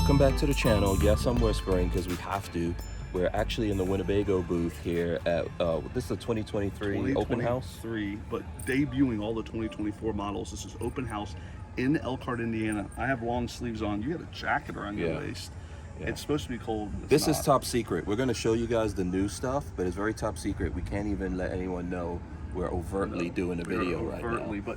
Welcome back to the channel. Yes, I'm whispering because we have to. We're actually in the Winnebago booth here at this is a 2023 open house. But debuting all the 2024 models. This is open house in Elkhart, Indiana. I have long sleeves on. You got a jacket around your waist. Yeah. It's supposed to be cold. This is top secret. We're going to show you guys the new stuff, but it's very top secret. We can't even let anyone know we're overtly doing a video right now. But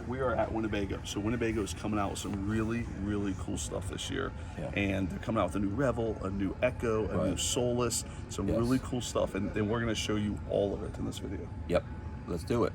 we are at Winnebago. So Winnebago is coming out with some really, really cool stuff this year. Yeah. And they're coming out with a new Revel, a new EKKO, a new Solis, some really cool stuff. And then we're going to show you all of it in this video. Yep, let's do it.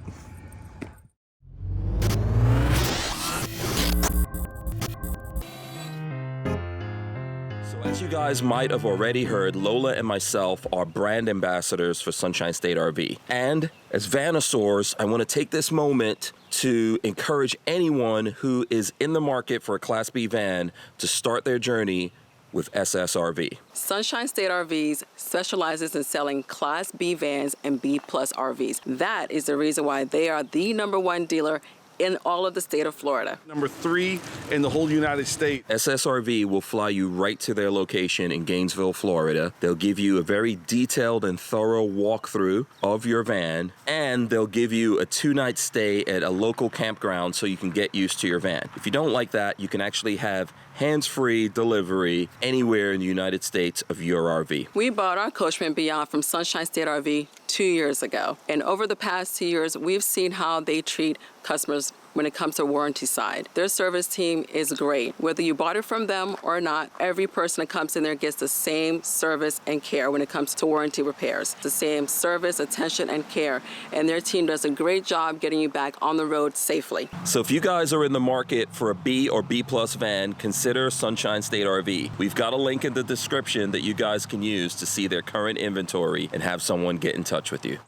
As you guys might have already heard, Lola and myself are brand ambassadors for Sunshine State RV. And as Vanosaurs, I want to take this moment to encourage anyone who is in the market for a Class B van to start their journey with SSRV. Sunshine State RVs specializes in selling Class B vans and B+ RVs. That is the reason why they are the #1 dealer in all of the state of Florida. Number 3 in the whole United States. SSRV will fly you right to their location in Gainesville, Florida. They'll give you a very detailed and thorough walkthrough of your van, and they'll give you a 2-night stay at a local campground so you can get used to your van. If you don't like that, you can actually have hands-free delivery anywhere in the United States of your RV. We bought our Coachman Beyond from Sunshine State RV 2 years ago. And over the past 2 years, we've seen how they treat customers when it comes to warranty side. Their service team is great. Whether you bought it from them or not, every person that comes in there gets the same service and care when it comes to warranty repairs. The same service, attention, and care. And their team does a great job getting you back on the road safely. So if you guys are in the market for a B or B+ van, consider Sunshine State RV. We've got a link in the description that you guys can use to see their current inventory and have someone get in touch with you.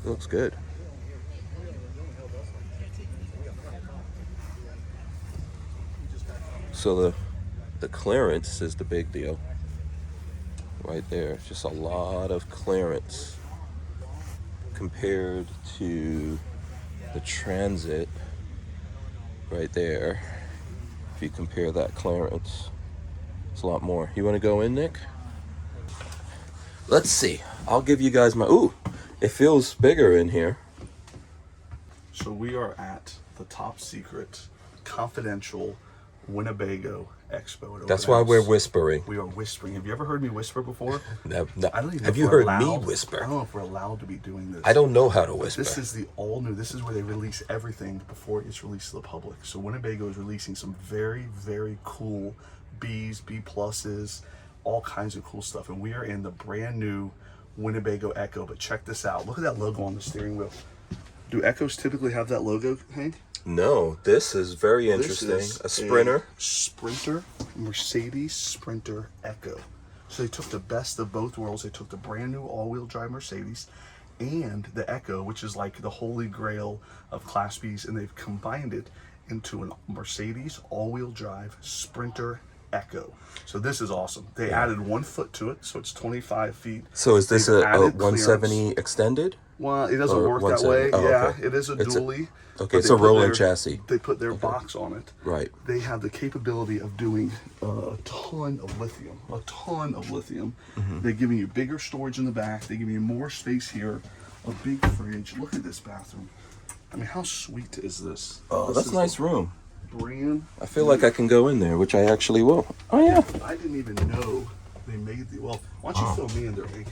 It looks good. So the clearance is the big deal right there. Just a lot of clearance compared to the Transit right there. If you compare that clearance, it's a lot more. You want to go in, Nick? Let's see. I'll give you guys my... Ooh, it feels bigger in here. So we are at the top secret, confidential Winnebago Expo. That's why we're whispering. We are whispering. Have you ever heard me whisper before? No. I don't even know Have you heard me whisper? I don't know if we're allowed to be doing this. I don't know how to whisper. This is the all new. This is where they release everything before it gets released to the public. So Winnebago is releasing some very, very cool Bs, B+, all kinds of cool stuff. And we are in the brand new Winnebago EKKO. But check this out. Look at that logo on the steering wheel. Do EKKOs typically have that logo, Hank? No, this is very interesting. A Sprinter. Sprinter, Mercedes Sprinter EKKO. So they took the best of both worlds. They took the brand new all-wheel drive Mercedes and the EKKO, which is like the holy grail of Class Bs, and they've combined it into a Mercedes all-wheel drive Sprinter EKKO. So this is awesome. They added 1 foot to it, so it's 25 feet. So is this a 170 clearance. Extended? Well, it doesn't work that way. Oh, yeah, okay. It is a dually. Okay, it's a rolling chassis. They put their box on it. Right. They have the capability of doing a ton of lithium. Mm-hmm. They're giving you bigger storage in the back. They're giving you more space here. A big fridge. Look at this bathroom. I mean, how sweet is this? Oh, that's a nice room. Brand. I feel like I can go in there, which I actually will. Oh, yeah. I didn't even know they made the... Well, why don't you fill me in there, Hank?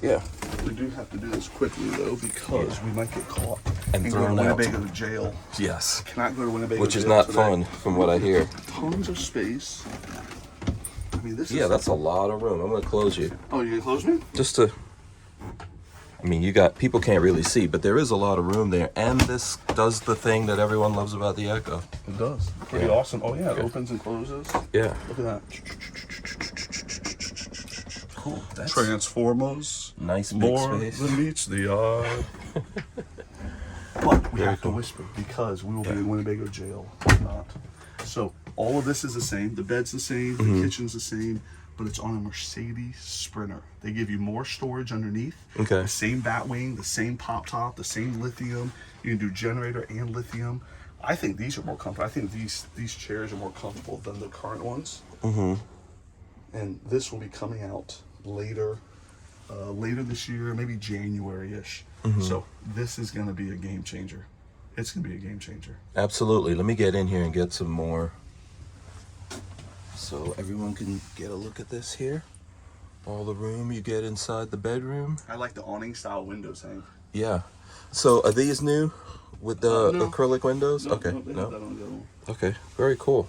Yeah. We do have to do this quickly, though, because we might get caught and thrown out. Winnebago to jail. Yes. Cannot go to Winnebago Which is jail not today. fun, from what I hear. Tons of space. I mean, this is... Yeah, that's a lot of room. I'm going to close you. Oh, you going to close me? Just to... I mean, you got... People can't really see, but there is a lot of room there. And this does the thing that everyone loves about the EKKO. It does. Pretty awesome. Oh, yeah. It opens and closes. Yeah. Look at that. Cool. That's Transformers. Nice big More space. than meets the eye. But we have to whisper because we will be in Winnebago jail or not. So all of this is the same. The bed's the same. The kitchen's the same. But it's on a Mercedes Sprinter. They give you more storage underneath. Okay. The same bat wing, the same pop top, the same lithium. You can do generator and lithium. I think these are more comfortable. I think these chairs are more comfortable than the current ones. And this will be coming out later this year, maybe January-ish. So this is going to be a game changer. It's going to be a game changer. Absolutely. Let me get in here and get some more, so everyone can get a look at this here. All the room you get inside the bedroom. I like the awning style windows, Hank. Yeah. So are these new with the acrylic windows? Okay. They have that on the other one. Okay. Very cool.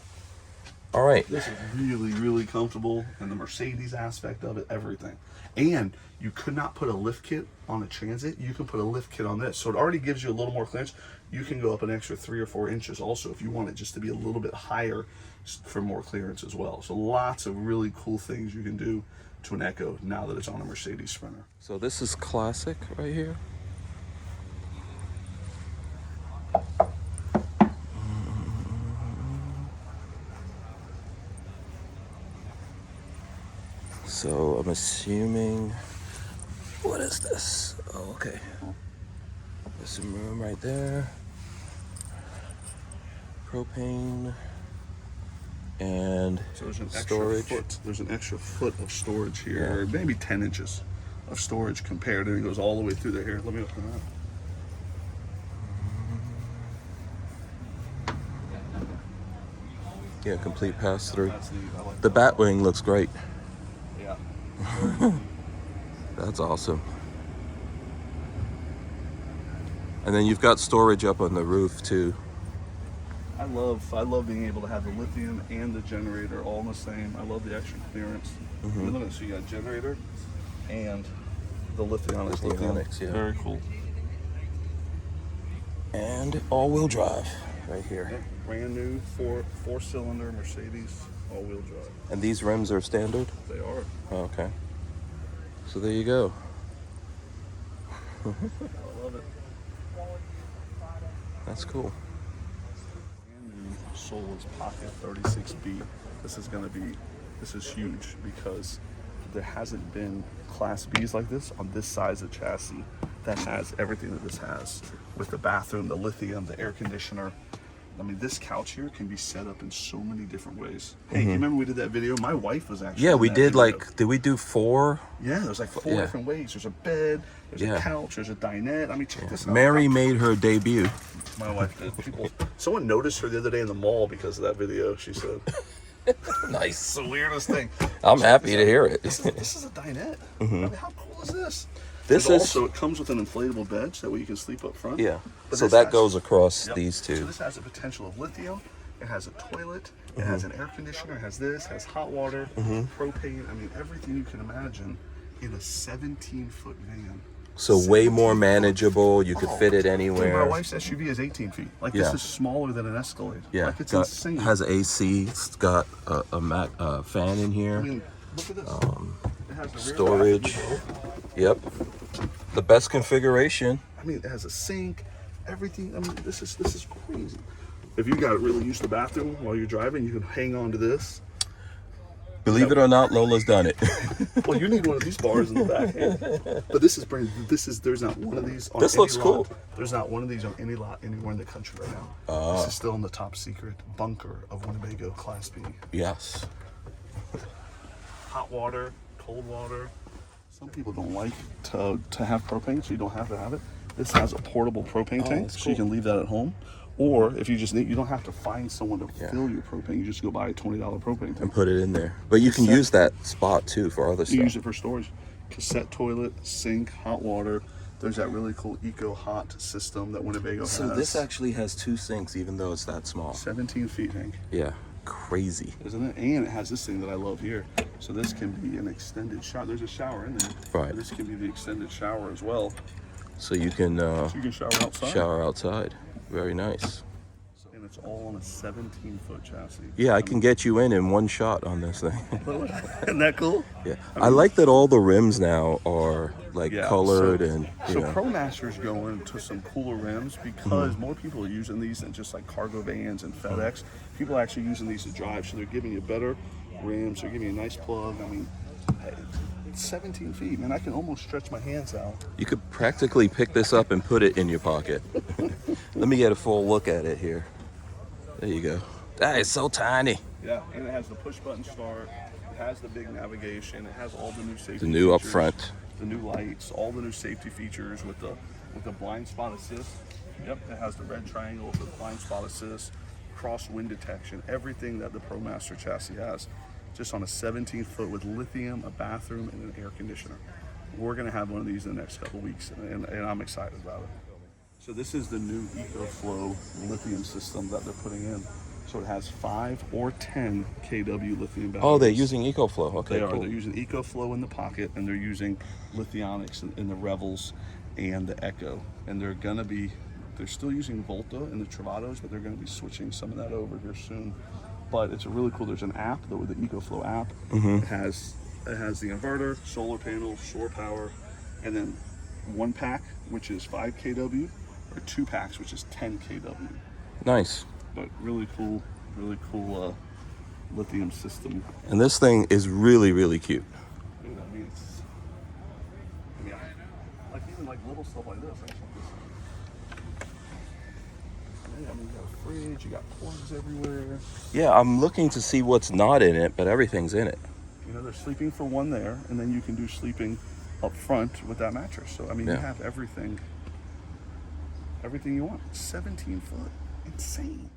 All right. This is really, really comfortable, and the Mercedes aspect of it, everything. And you could not put a lift kit on a Transit. You can put a lift kit on this. So it already gives you a little more clearance. You can go up an extra 3 or 4 inches also if you want it just to be a little bit higher for more clearance as well. So lots of really cool things you can do to an EKKO now that it's on a Mercedes Sprinter. So this is classic right here. So I'm assuming, what is this? Oh, okay. There's some room right there. Propane and So there's an storage. extra foot. There's an extra foot of storage here, or maybe 10 inches of storage compared, and it goes all the way through there. Here, let me open that. Yeah, complete pass through. That's neat. I like The that. Batwing looks great. Yeah. That's awesome. And then you've got storage up on the roof too. I love being able to have the lithium and the generator all in the same. I love the extra clearance. Look at this. So you got generator and the lithionics. Lithionics, yeah. Very cool. And all-wheel drive right here. Yeah, brand new four-cylinder Mercedes all-wheel drive. And these rims are standard? They are. Oh, okay. So there you go. I love it. That's cool. Brand new Solis Pocket 36B. This is huge because there hasn't been Class Bs like this on this size of chassis that has everything that this has, with the bathroom, the lithium, the air conditioner. I mean, this couch here can be set up in so many different ways. Hey, you remember we did that video? My wife was actually Yeah, in we that did video. did we do 4? Yeah, there's like 4 Yeah. different ways. There's a bed, there's Yeah. a couch, there's a dinette. I mean, check this out. Mary made her debut. My wife did. Someone noticed her the other day in the mall because of that video, she said. Nice. It's the weirdest thing. I'm happy to hear it. This is a dinette. I mean, how cool is this? This And is also, it comes with an inflatable bed, so that way you can sleep up front. yeah. But So this that has- goes across Yep. these So two. this has the potential of lithium. It has a toilet. It has an air conditioner. It has this. Has hot water, propane. I mean, everything you can imagine in a 17-foot van. So way 17 more foot. manageable. You could fit it Dude, my anywhere. wife's SUV is 18 feet. Like, Yeah. this is smaller than an Escalade. Yeah. Like, it's Got, insane. has AC. It's got a fan in here. I mean, look at this. It has a rear Storage. bathroom. Yep. The best configuration. I mean, it has a sink, everything. I mean, this is crazy. If you got to really use the bathroom while you're driving, you can hang on to this. Believe it or not, Lola's done it. Well, you need one of these bars in the back. But this is brand. There's not one of these on This any looks lot. cool. There's not one of these on any lot anywhere in the country right now. This is still in the top secret bunker of Winnebago Class B. Yes. Hot water, cold water. Some people don't like to have propane, so you don't have to have it. This has a portable propane tank, that's so you cool. can leave that at home. Or if you just need, you don't have to find someone to Yeah. fill your propane. You just go buy a $20 propane And tank. put it in there. But you can Cassette. use that spot too for other You stuff. use it for storage. Cassette toilet, sink, hot water. There's that really cool Eco Hot system that Winnebago So has. this actually has 2 sinks, even though it's that small. 17 feet, Hank, Yeah. Crazy. isn't it? And it has this thing that I love here. So this can be an extended shower. There's a shower in there. Right. This can be the extended shower as well. So you can So you can shower outside. shower outside. Very nice. And it's all on a 17-foot chassis. Yeah, I can get you in one shot on this thing. Isn't that cool? Yeah. I like that all the rims now are like Yeah, colored so- and you So know. ProMaster's going to some cooler rims because more people are using these than just like cargo vans and FedEx. People are actually using these to drive, so they're giving you better rims. They're giving you a nice plug. I mean, it's 17 feet, man. I can almost stretch my hands out. You could practically pick this up and put it in your pocket. Let me get a full look at it here. There you go. That is so tiny. Yeah, and it has the push button start. It has the big navigation. It has all the new safety The new up features, front. the new lights, all the new safety features with the blind spot assist. Yep, it has the red triangle for the blind spot assist, cross wind detection, everything that the ProMaster chassis has. Just on a 17-foot with lithium, a bathroom, and an air conditioner. We're gonna have one of these in the next couple weeks, and I'm excited about it. So this is the new Ecoflow lithium system that they're putting in. So it has 5 or 10 kW lithium batteries. Oh, they're using Ecoflow. Okay, They are. cool. They're using Ecoflow in the Pocket, and they're using Lithionics in the Revels and the EKKO. And they're still using Volta in the Travados, but they're going to be switching some of that over here soon. But it's really cool. There's an app, though, with the Ecoflow app. It has the inverter, solar panel, shore power, and then 1 pack, which is 5 kW, or 2 packs, which is 10 kW. Nice. But really cool lithium system. And this thing is really, really cute. Dude, I mean, like even like little stuff like this. Yeah, I mean, you got a fridge, you got plugs everywhere. Yeah, I'm looking to see what's not in it, but everything's in it. You know, there's sleeping for one there, and then you can do sleeping up front with that mattress. So I mean, you have everything you want. 17 foot, insane.